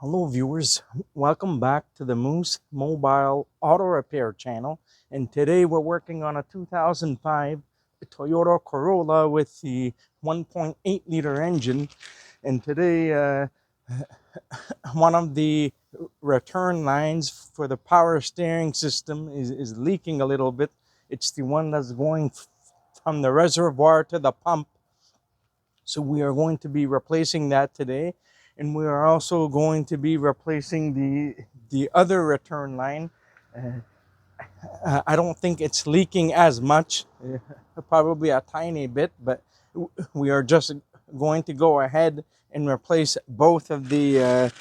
Hello viewers, welcome back to the Moose Mobile Auto Repair channel, and today we're working on a 2005 Toyota Corolla with the 1.8 liter engine. And today one of the return lines for the power steering system is leaking a little bit. It's the one that's going from the reservoir to the pump. So we are going to be replacing that today, and we are also going to be replacing the other return line. I don't think it's leaking as much, probably a tiny bit, but we are just going to go ahead and replace both of the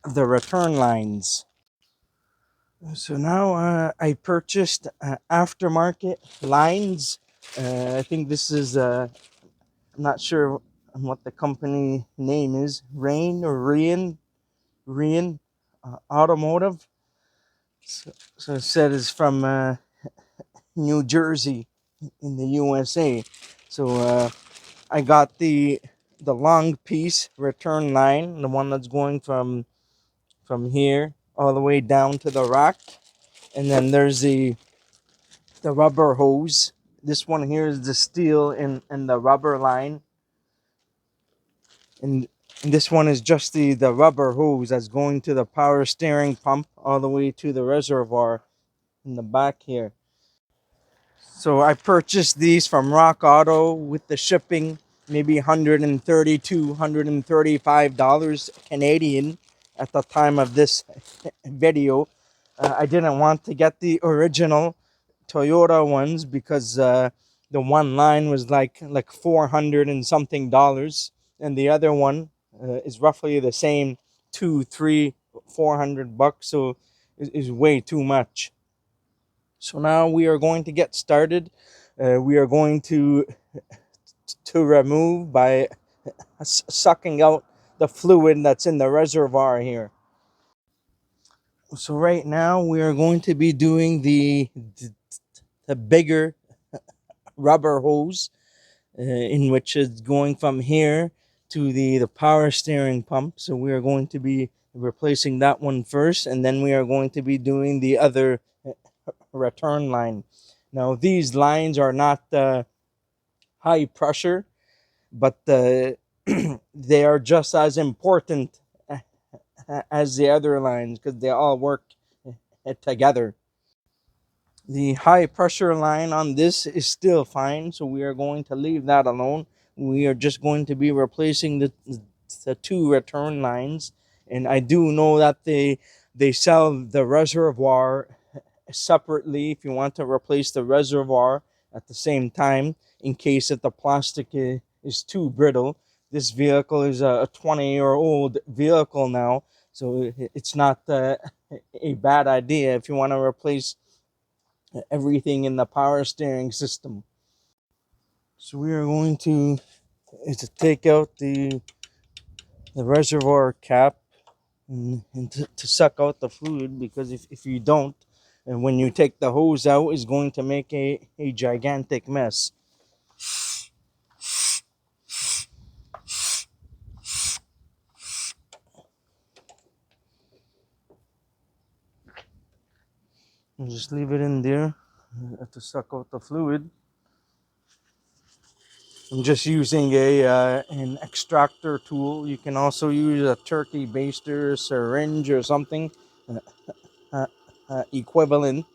return lines. So now I purchased aftermarket lines. I think this is I'm not sure what the company name is. Rian Automotive. So it said it's from New Jersey in the USA. So I got the long piece return line, the one that's going from here all the way down to the rack, and then there's the rubber hose. This one here is the steel and the rubber line. And this one is just the rubber hose that's going to the power steering pump all the way to the reservoir in the back here. So I purchased these from Rock Auto with the shipping, maybe $130 to $135 Canadian at the time of this video. I didn't want to get the original Toyota ones because the one line was like 400 and something dollars, and the other one is roughly the same, 2, 3, 400 bucks. So is way too much. So now we are going to get started. We are going to remove by sucking out the fluid that's in the reservoir here. So right now we are going to be doing the bigger rubber hose, in which is going from here to the power steering pump. So we are going to be replacing that one first, and then we are going to be doing the other return line. Now these lines are not high pressure, but they are just as important as the other lines because they all work together. The high pressure line on this is still fine, so we are going to leave that alone. We are just going to be replacing the two return lines, and I do know that they sell the reservoir separately if you want to replace the reservoir at the same time in case that the plastic is too brittle. This vehicle is a 20-year-old vehicle now, so it's not a bad idea if you want to replace everything in the power steering system. So we are going to take out the reservoir cap and to suck out the fluid, because if you don't, and when you take the hose out, it's going to make a gigantic mess. And just leave it in there to suck out the fluid. I'm just using an extractor tool. You can also use a turkey baster, syringe, or something equivalent.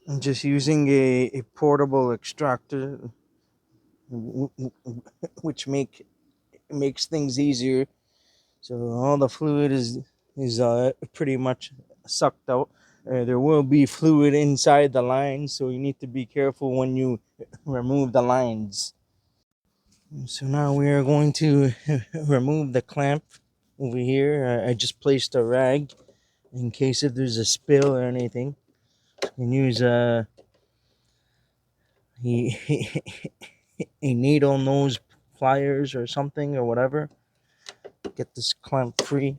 I'm just using a portable extractor, which makes things easier. So all the fluid is pretty much sucked out. There will be fluid inside the lines, so you need to be careful when you remove the lines. So now we are going to remove the clamp over here. I just placed a rag in case if there's a spill or anything. You can use a needle nose pliers or something or whatever. Get this clamp free.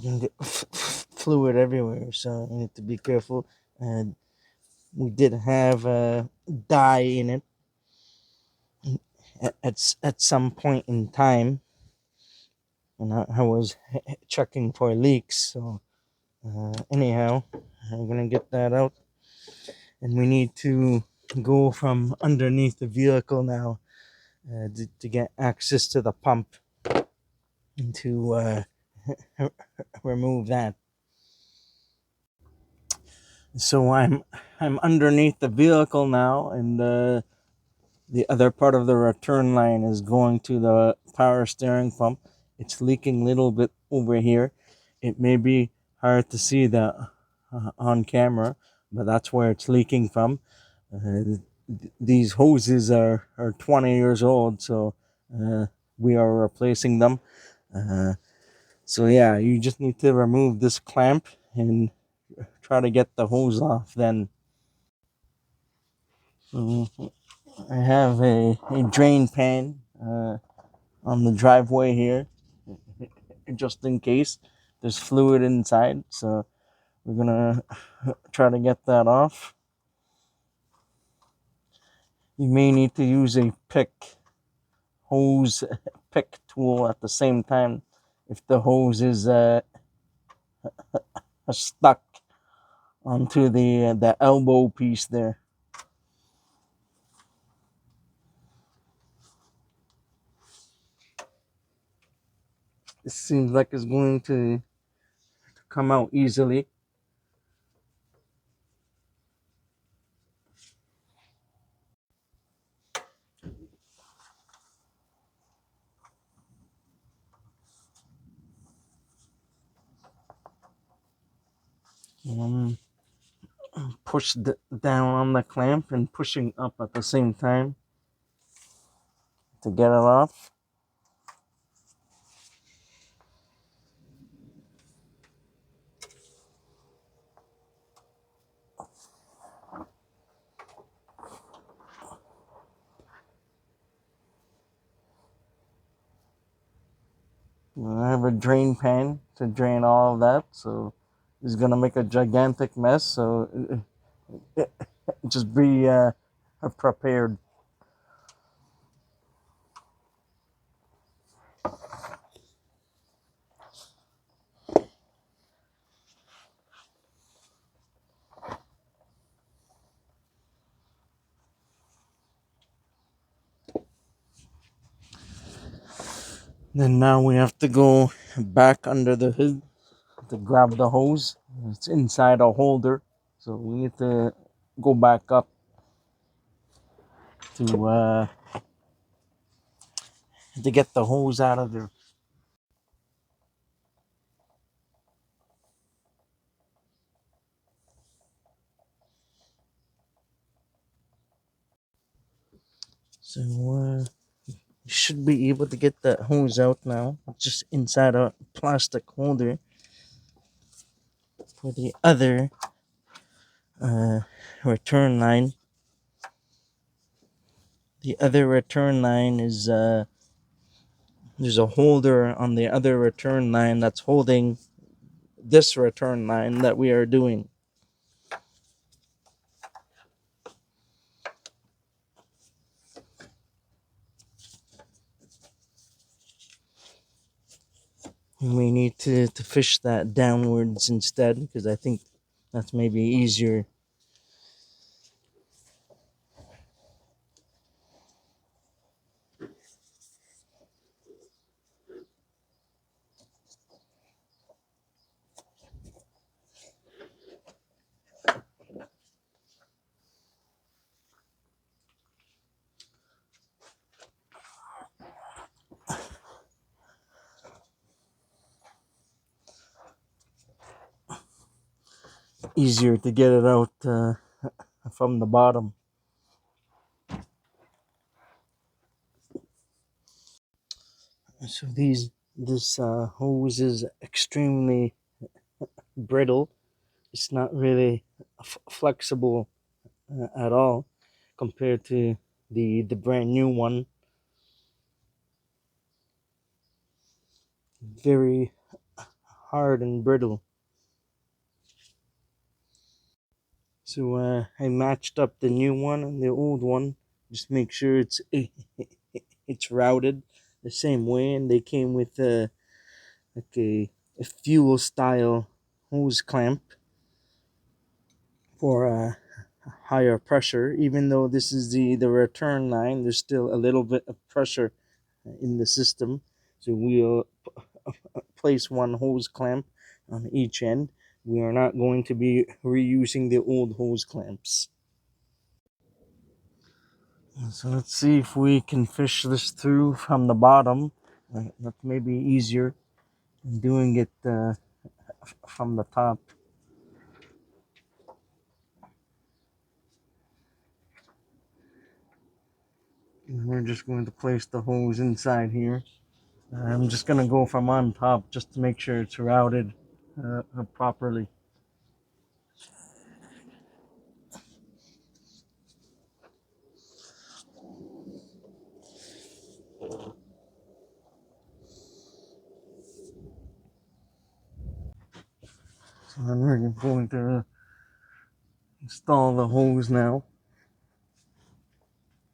you can get fluid everywhere, so you need to be careful. And we did have dye in it at some point in time, and I was checking for leaks. So anyhow, I'm gonna get that out, and we need to go from underneath the vehicle now to get access to the pump and to remove that. So I'm underneath the vehicle now, and the other part of the return line is going to the power steering pump. It's leaking a little bit over here. It may be hard to see that on camera, but that's where it's leaking from. These hoses are 20 years old, so we are replacing them. So yeah, you just need to remove this clamp and try to get the hose off then. So I have a drain pan on the driveway here, just in case there's fluid inside. So we're gonna try to get that off. You may need to use a hose pick tool at the same time if the hose is stuck onto the elbow piece there. It seems like it's going to come out easily. Um, Push down on the clamp and pushing up at the same time to get it off. I have a drain pan to drain all of that, so it's gonna make a gigantic mess. So just be prepared. Then now we have to go back under the hood to grab the hose. It's inside a holder, so we need to go back up to get the hose out of there. So you should be able to get that hose out now. It's just inside a plastic holder. For the other uh, return line, the other return line is there's a holder on the other return line that's holding this return line that we are doing. We need to fish that downwards instead, because I think that's maybe easier. Easier to get it out from the bottom. So this hose is extremely brittle. It's not really flexible at all compared to the brand new one. Very hard and brittle. So I matched up the new one and the old one. Just make sure it's routed the same way, and they came with like a fuel style hose clamp for higher pressure. Even though this is the return line, there's still a little bit of pressure in the system. So we'll place one hose clamp on each end. We are not going to be reusing the old hose clamps. So let's see if we can fish this through from the bottom. That may be easier than doing it from the top. And we're just going to place the hose inside here. I'm just going to go from on top just to make sure it's routed properly. So then we're going to install the hose now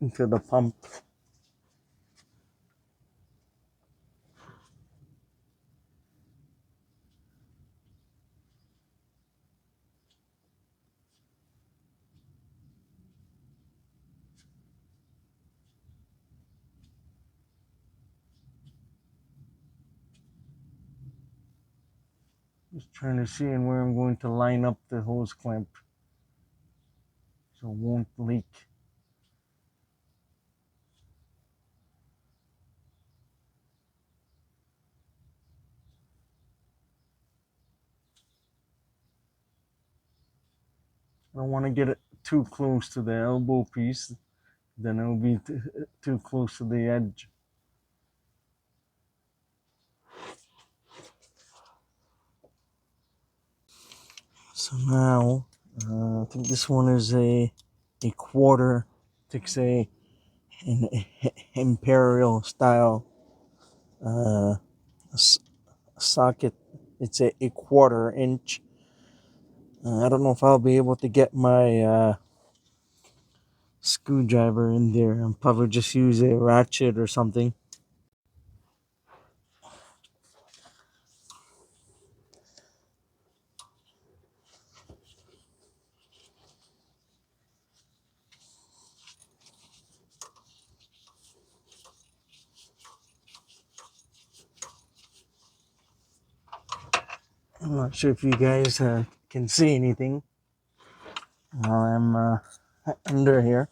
into the pump. Just trying to see where I'm going to line up the hose clamp so it won't leak. I don't want to get it too close to the elbow piece, then it'll be too close to the edge. So now, I think this one is a quarter. Takes an imperial style socket. It's a quarter inch. I don't know if I'll be able to get my screwdriver in there. I'll probably just use a ratchet or something. I'm not sure if you guys can see anything while I'm under here.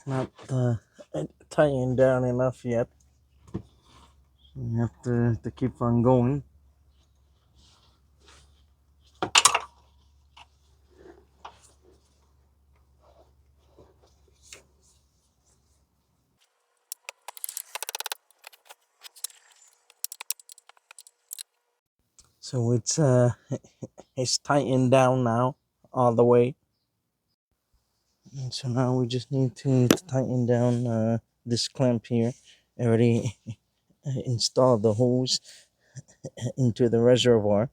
Not tightened down enough yet. You have to keep on going. So it's tightened down now all the way. And so now we just need to tighten down this clamp here. I already installed the hose into the reservoir.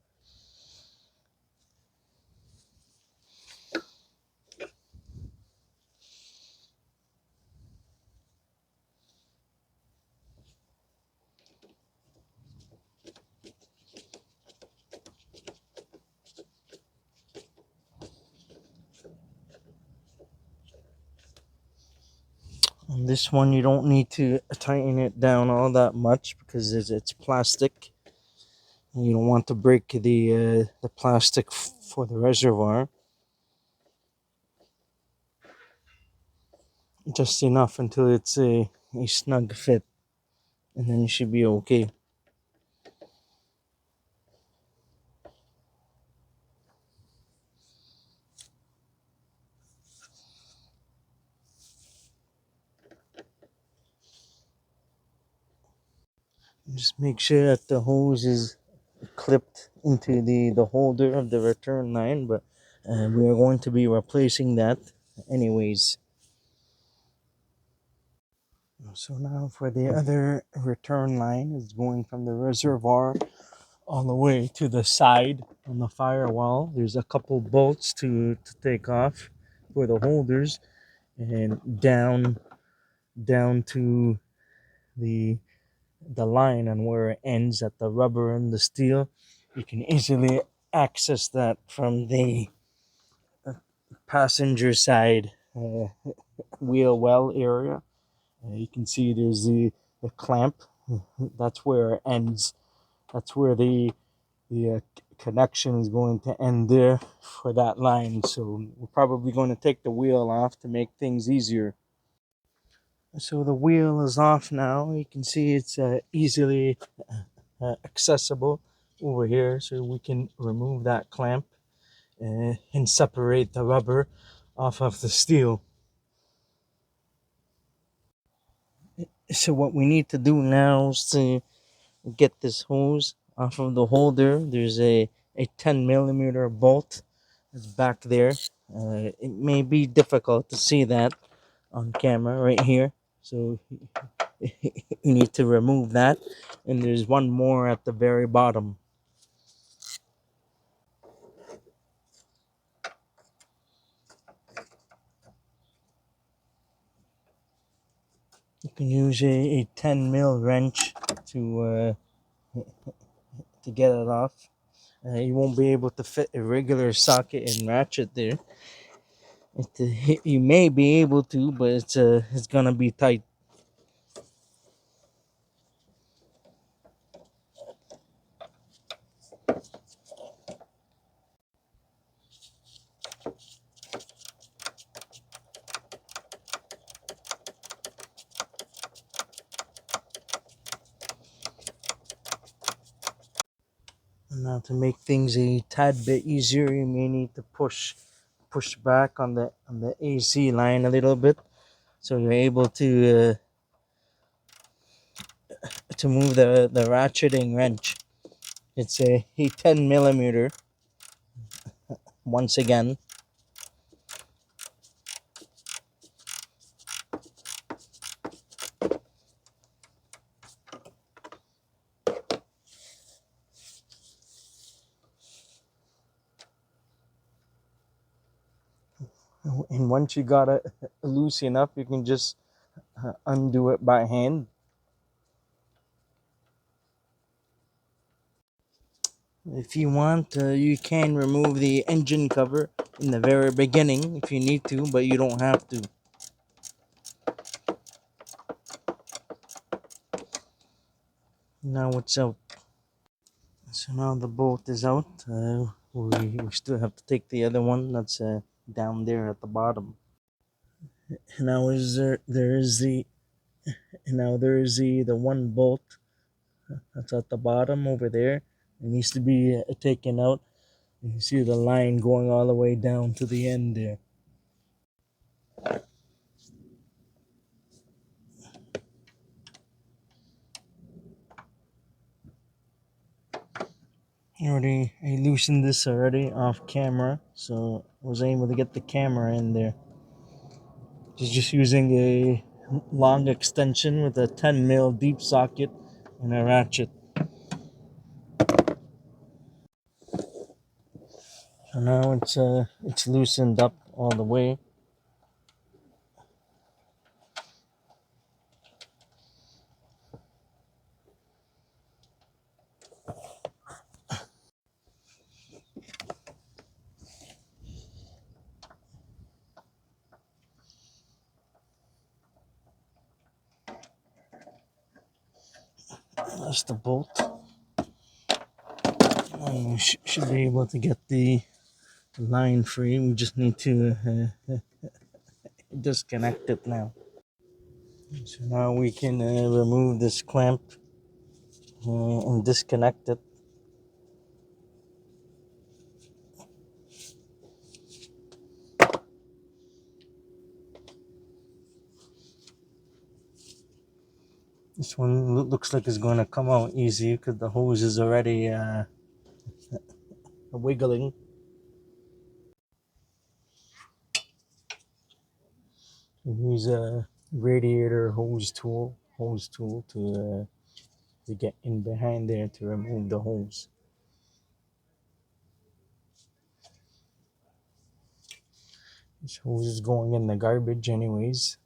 This one you don't need to tighten it down all that much because it's plastic. You don't want to break the plastic for the reservoir. Just enough until it's a snug fit, and then you should be okay. Just make sure that the hose is clipped into the holder of the return line, but we are going to be replacing that anyways. So now for the other return line, is going from the reservoir all the way to the side on the firewall. There's a couple bolts to take off for the holders, and down to the the line and where it ends at the rubber and the steel. You can easily access that from the passenger side wheel well area. You can see there's the clamp. That's where it ends. That's where the connection is going to end there for that line. So we're probably going to take the wheel off to make things easier. So the wheel is off now. You can see it's easily accessible over here. So we can remove that clamp and separate the rubber off of the steel. So what we need to do now is to get this hose off of the holder. There's a 10 millimeter bolt that's back there. It may be difficult to see that on camera right here. So you need to remove that. And there's one more at the very bottom. You can use a 10 mil wrench to get it off. You won't be able to fit a regular socket and ratchet there. You may be able to, but it's gonna be tight. Now to make things a tad bit easier, you may need to push back on the AC line a little bit, so you're able to move the ratcheting wrench. It's a 10 millimeter once again. And once you got it loose enough, you can just undo it by hand. If you want, you can remove the engine cover in the very beginning if you need to, but you don't have to. Now it's out. So now the bolt is out. We still have to take the other one that's down there at the bottom. Now is there is the now there is the one bolt that's at the bottom over there. It needs to be taken out. You can see the line going all the way down to the end there. I loosened this already off camera, so I was able to get the camera in there. Just using a long extension with a 10 mil deep socket and a ratchet. So now it's loosened up all the way. That's the bolt. And we should be able to get the line free. We just need to disconnect it now. So now we can remove this clamp and disconnect it. This one looks like it's going to come out easy because the hose is already wiggling. Use a radiator hose tool to get in behind there to remove the hose. This hose is going in the garbage anyways.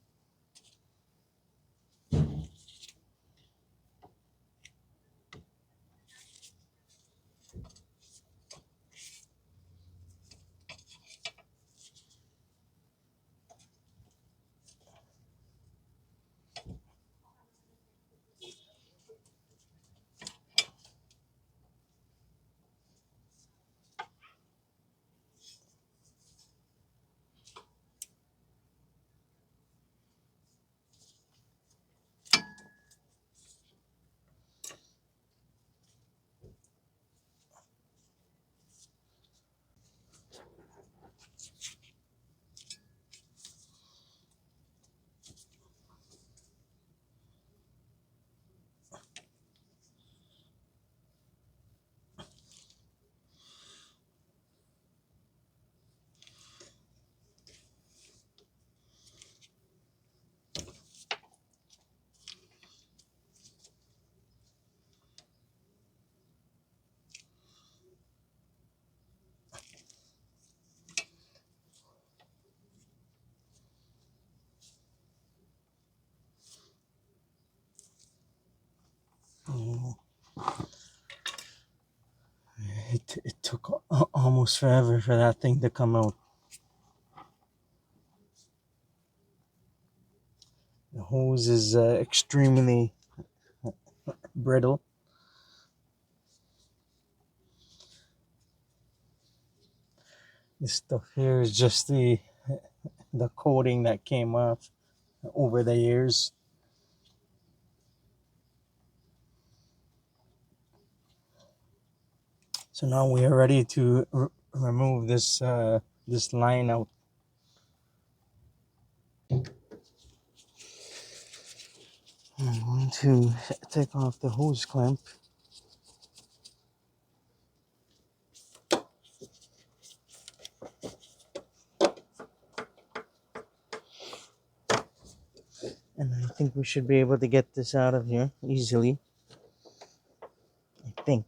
It took almost forever for that thing to come out. The hose is extremely brittle. This stuff here is just the coating that came off over the years. So now we are ready to remove this line out. I'm going to take off the hose clamp. And I think we should be able to get this out of here easily. I think.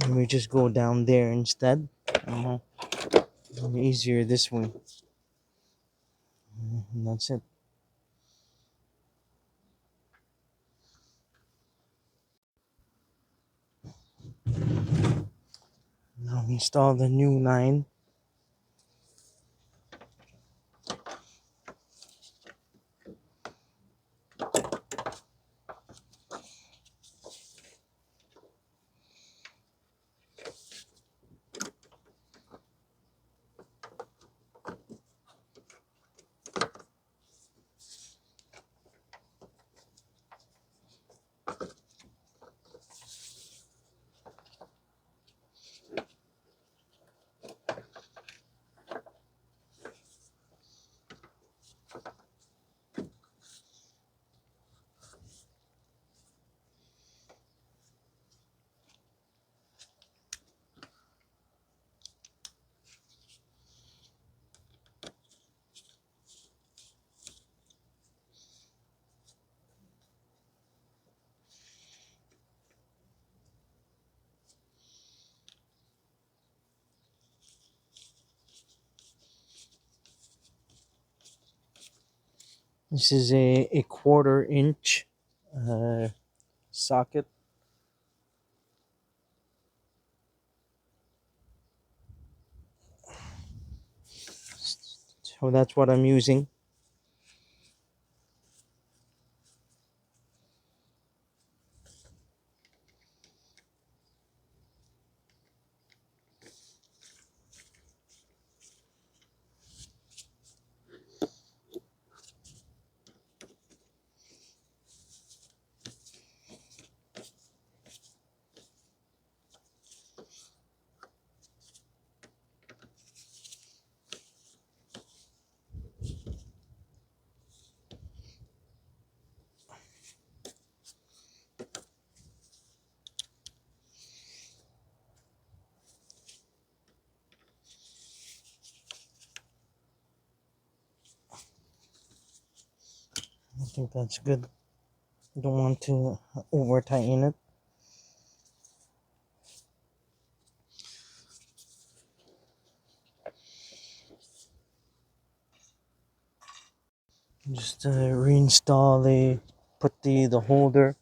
Let me just go down there instead. Easier this way. And that's it. Now install the new line. This is a 1/4 inch socket. So that's what I'm using. think that's good. Don't want to over tighten it. Just reinstall put the holder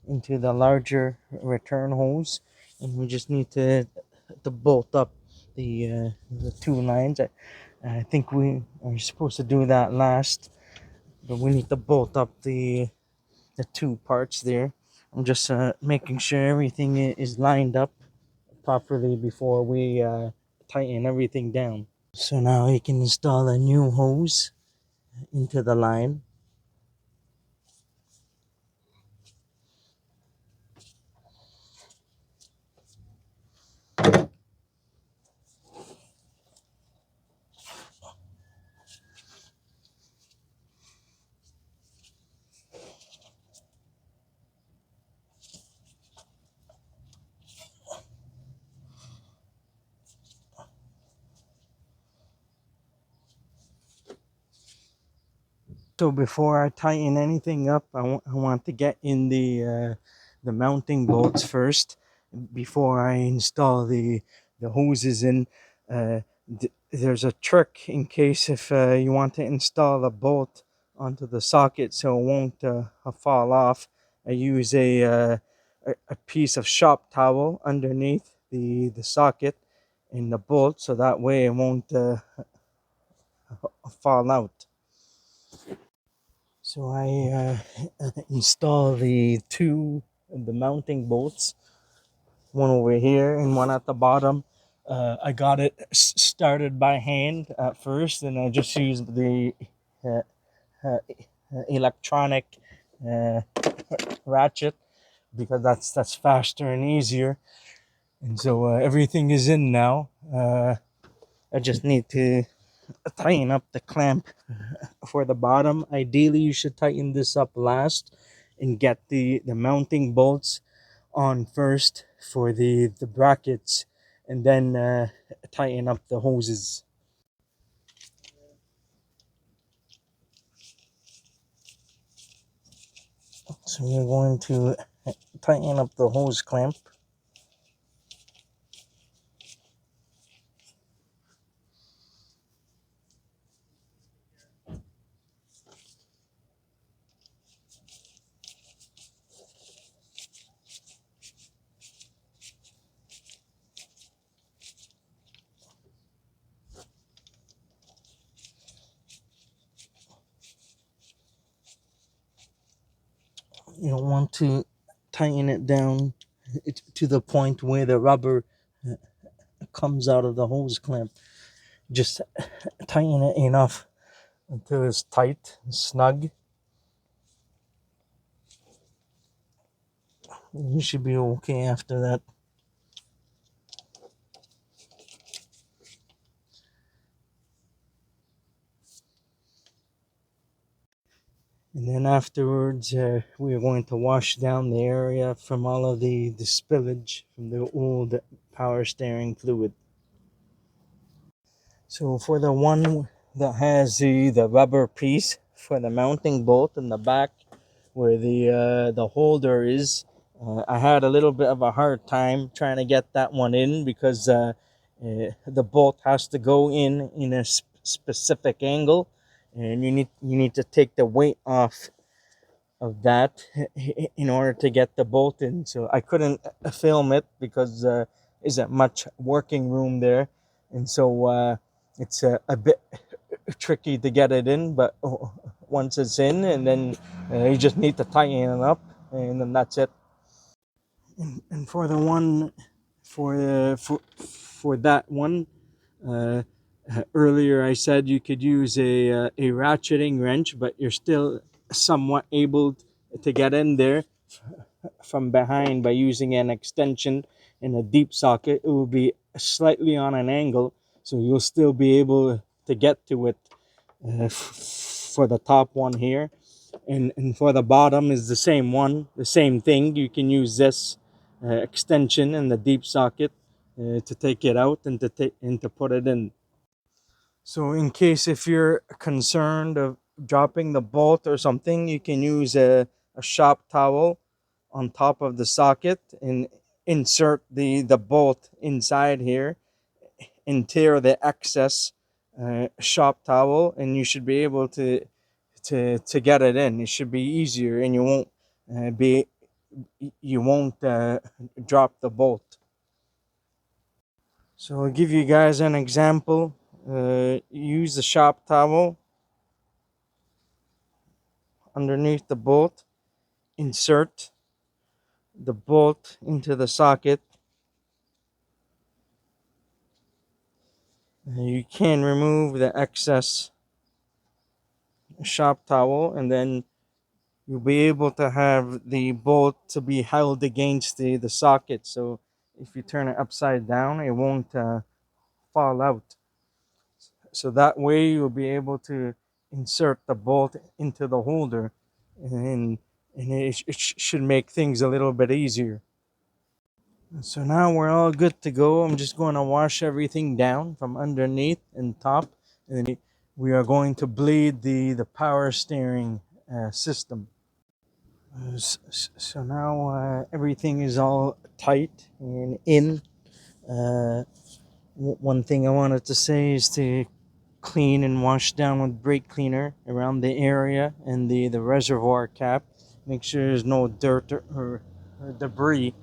into the larger return hose, and we just need to bolt up the two lines. I think we are supposed to do that last, but we need to bolt up the two parts there. I'm just making sure everything is lined up properly before we tighten everything down. So now we can install a new hose into the line. So before I tighten anything up, I want to get in the mounting bolts first before I install the hoses in. There's a trick in case if you want to install a bolt onto the socket so it won't fall off. I use a piece of shop towel underneath the socket and the bolt, so that way it won't fall out. So I install the mounting bolts, one over here and one at the bottom. I got it started by hand at first, and I just used the uh, uh, electronic uh, ratchet because that's faster and easier. And so everything is in now. I just need to tighten up the clamp for the bottom. Ideally, you should tighten this up last and get the mounting bolts on first for the brackets, and then tighten up the hoses. So we're going to tighten up the hose clamp. You don't want to tighten it down to the point where the rubber comes out of the hose clamp. Just tighten it enough until it's tight and snug. You should be okay after that. And then afterwards, we are going to wash down the area from all of the spillage from the old power steering fluid. So for the one that has the rubber piece for the mounting bolt in the back, where the holder is, I had a little bit of a hard time trying to get that one in because the bolt has to go in a specific angle, and you need to take the weight off of that in order to get the bolt in. So I couldn't film it because isn't much working room there, and so it's a bit tricky to get it in. But once it's in, and then you just need to tighten it up, and then that's it. And for the one for that one, uh, earlier I said you could use a ratcheting wrench, but you're still somewhat able to get in there from behind by using an extension in a deep socket. It will be slightly on an angle, so you'll still be able to get to it for the top one here. And for the bottom is the same one, the same thing. You can use this extension in the deep socket to take it out and to put it in. So in case if you're concerned of dropping the bolt or something, you can use a shop towel on top of the socket and insert the bolt inside here and tear the excess shop towel, and you should be able to get it in. It should be easier, and be you won't drop the bolt. So I'll give you guys an example. Use the shop towel underneath the bolt, insert the bolt into the socket. You can remove the excess shop towel, and then you'll be able to have the bolt to be held against the socket. So if you turn it upside down, it won't fall out. So that way you'll be able to insert the bolt into the holder, and it should make things a little bit easier. So now we're all good to go. I'm just going to wash everything down from underneath and top, and then we are going to bleed the power steering system. So now everything is all tight and in. One thing I wanted to say is to clean and wash down with brake cleaner around the area and the reservoir cap. Make sure there's no dirt or debris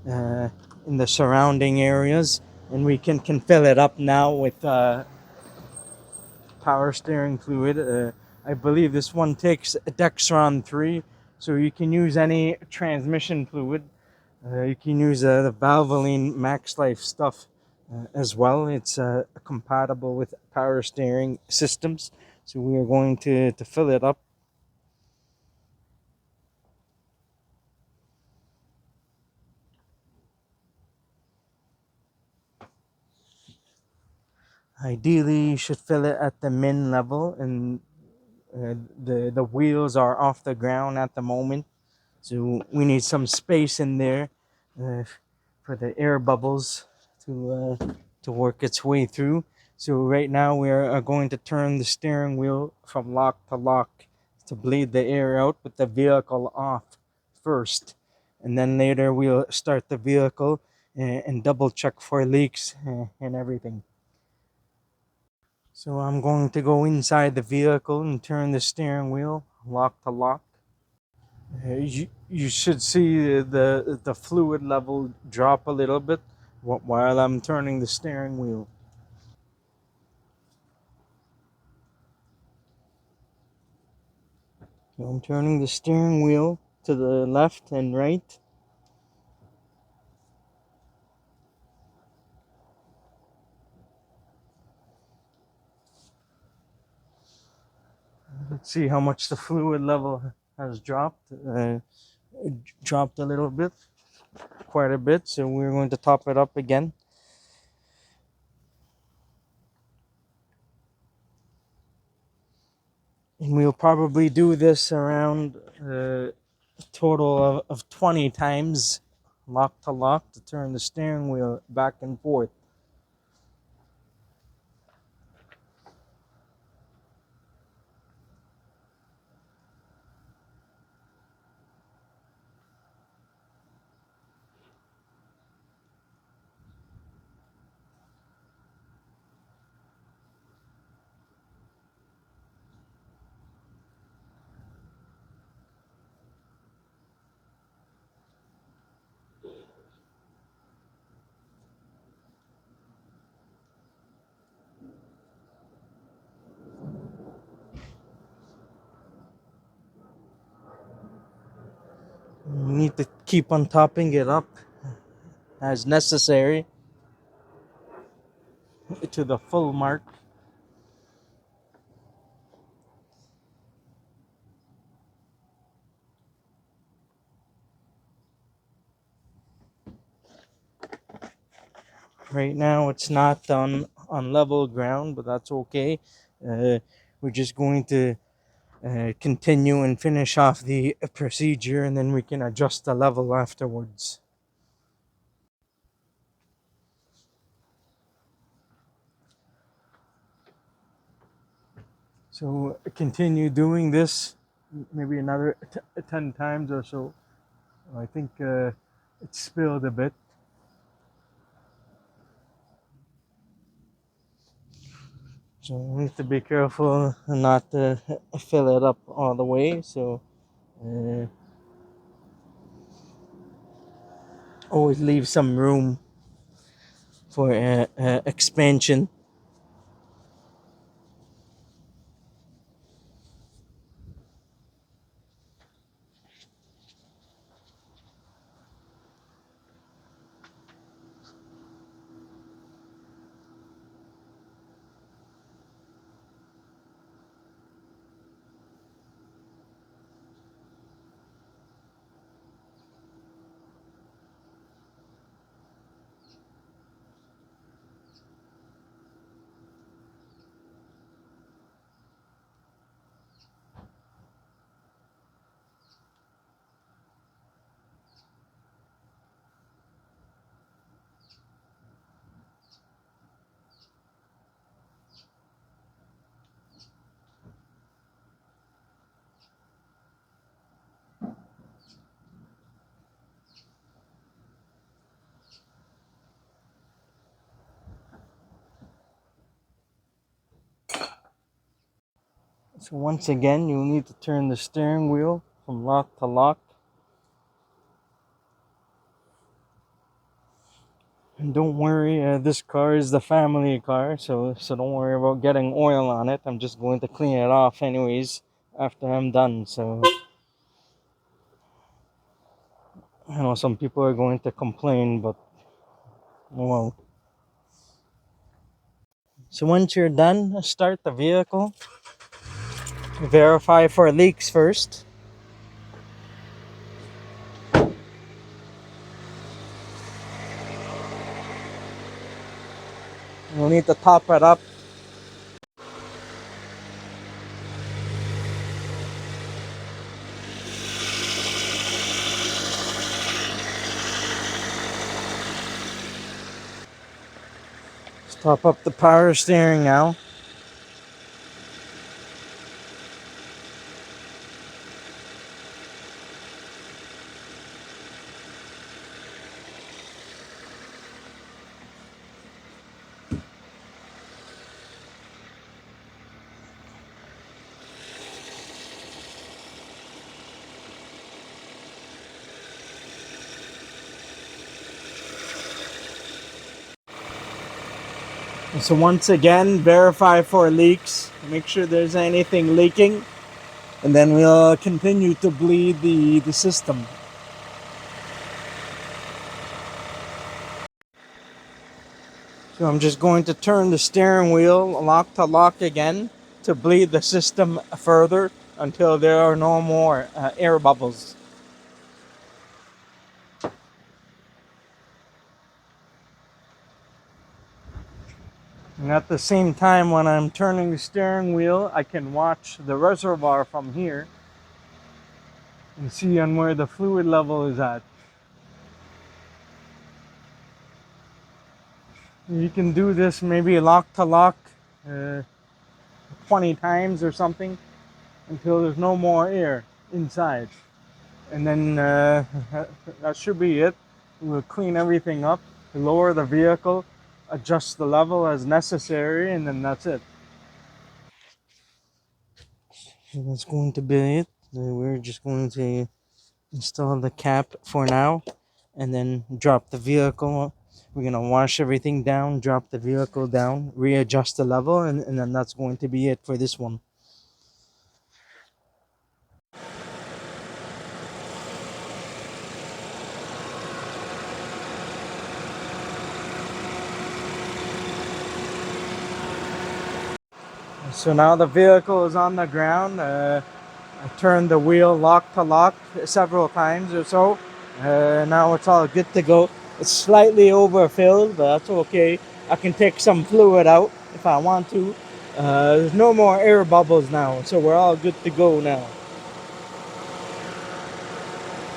uh, in the surrounding areas. And we can fill it up now with power steering fluid. I believe this one takes Dexron 3, so you can use any transmission fluid. You can use the Valvoline Max Life stuff as well. It's compatible with power steering systems. So we are going to fill it up. Ideally, you should fill it at the min level, and the wheels are off the ground at the moment. So we need some space in there uh, for the air bubbles to work its way through. So right now we are going to turn the steering wheel from lock to lock to bleed the air out with the vehicle off first, and then later we'll start the vehicle and double check for leaks and everything. So I'm going to go inside the vehicle and turn the steering wheel lock to lock. You should see the fluid level drop a little bit while I'm turning the steering wheel. So I'm turning the steering wheel to the left and right. Let's see how much the fluid level has dropped. It dropped a little bit, quite a bit. So we're going to top it up again. And we'll probably do this around a total of 20 times, lock to lock, to turn the steering wheel back and forth. We need to keep on topping it up as necessary to the full mark. Right now it's not on level ground, but that's okay. We're just going to continue and finish off the procedure, and then we can adjust the level afterwards. So continue doing this maybe another 10 times or so. I think it spilled a bit. So we need to be careful not to fill it up all the way. So uh, always leave some room for expansion. So once again, you'll need to turn the steering wheel from lock to lock. And don't worry, this car is the family car, so don't worry about getting oil on it. I'm just going to clean it off anyways after I'm done. So I know some people are going to complain, but well. So once you're done, start the vehicle. Verify for leaks first. You'll need to top it up. Let's top up the power steering now. So once again, verify for leaks. Make sure there's anything leaking. And then we'll continue to bleed the system. So I'm just going to turn the steering wheel lock to lock again to bleed the system further until there are no more air bubbles. And at the same time, when I'm turning the steering wheel, I can watch the reservoir from here and see on where the fluid level is at. You can do this maybe lock to lock 20 times or something until there's no more air inside. And then that should be it. We'll clean everything up, lower the vehicle, adjust the level as necessary, and then that's it. So that's going to be it. We're just going to install the cap for now and then drop the vehicle. We're going to wash everything down, drop the vehicle down, readjust the level, and then that's going to be it for this one. So now the vehicle is on the ground. I turned the wheel lock to lock several times or so. Now it's all good to go. It's slightly overfilled, but that's okay. I can take some fluid out if I want to. There's no more air bubbles now, so we're all good to go now.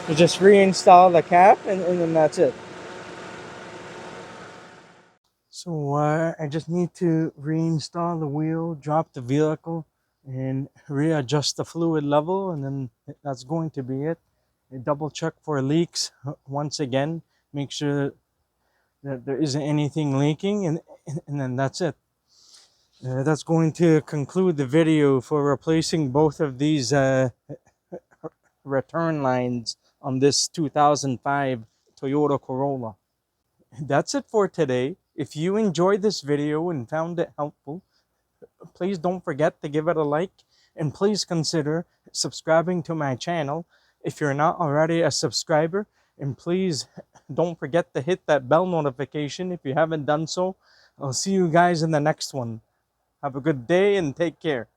We just reinstall the cap and then that's it. So I just need to reinstall the wheel, drop the vehicle, and readjust the fluid level, and then that's going to be it. Double check for leaks once again, make sure that there isn't anything leaking, and then that's it. That's going to conclude the video for replacing both of these return lines on this 2005 Toyota Corolla. That's it for today. If you enjoyed this video and found it helpful, please don't forget to give it a like, and please consider subscribing to my channel if you're not already a subscriber, and please don't forget to hit that bell notification if you haven't done so. I'll see you guys in the next one. Have a good day and take care.